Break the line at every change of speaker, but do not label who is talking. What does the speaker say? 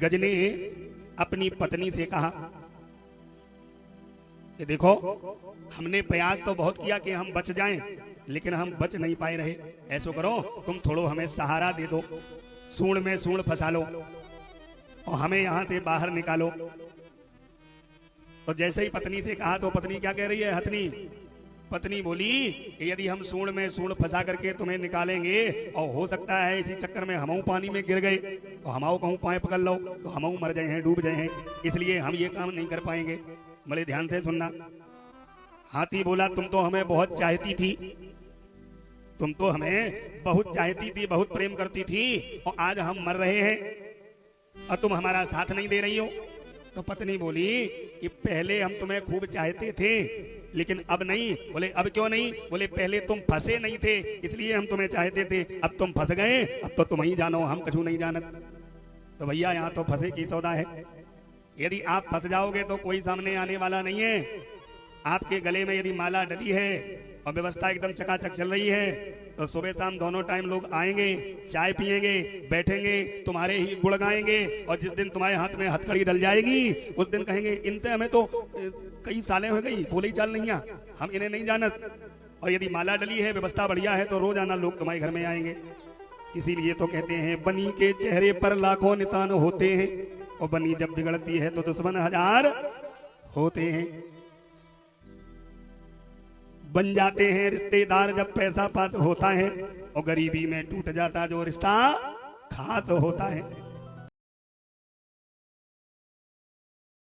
गज ने अपनी पत्नी से कहा कि देखो, हमने प्रयास तो बहुत किया कि हम बच जाएं, लेकिन हम बच नहीं पाए रहे। ऐसो करो, तुम थोड़ो हमें सहारा दे दो, सूंड में सूंड फंसा लो और हमें यहां से बाहर निकालो। तो जैसे ही पत्नी से कहा तो पत्नी क्या कह रही है, हथनी पत्नी बोली कि यदि हम सूंड में सूंड फंसा करके तुम्हें निकालेंगे और हो सकता है इसी चक्कर में हमऊ पानी में गिर गए तो हमऊ कहूँ पाए पकड़ लो तो हमऊ मर जाए हैं, डूब जाए हैं, इसलिए हम ये काम नहीं कर पाएंगे। बड़े ध्यान से सुनना। हाथी बोला, तुम तो हमें बहुत चाहती थी, तुम तो हमें बहुत चाहती थी, बहुत प्रेम करती थी, और आज हम मर रहे हैं और तुम हमारा साथ नहीं दे रही हो। तो पत्नी बोली कि पहले हम तुम्हें खूब चाहते थे, लेकिन अब नहीं। बोले अब क्यों नहीं? बोले पहले तुम फंसे नहीं थे, इसलिए हम तुम्हें चाहते थे, अब तुम फंस गए, अब तो तुम ही जानो, हम कछु नहीं जानत। तो भैया यहाँ तो फंसे की सौदा है। यदि आप फंस जाओगे तो कोई सामने आने वाला नहीं है। आपके गले में यदि माला डली है और व्यवस्था एकदम चकाचक चल रही है तो सुबह शाम दोनों टाइम लोग आएंगे, चाय पिएंगे, बैठेंगे, तुम्हारे ही गुण गाएंगे, और जिस दिन तुम्हारे हाथ में हथकड़ी डल जाएगी उस दिन कहेंगे इनसे हमें तो कई सालें हो गई, बोली चाल नहीं है, हम इन्हें नहीं जानत। और यदि माला डली है, व्यवस्था बढ़िया है, तो रोजाना लोग तुम्हारे घर में आएंगे। इसीलिए तो कहते हैं बनी के चेहरे पर लाखों निशान होते हैं, और बनी जब बिगड़ती है तो दुश्मन हजार होते हैं। बन जाते हैं रिश्तेदार जब पैसा पात होता है, और गरीबी में टूट जाता जो रिश्ता खास होता है।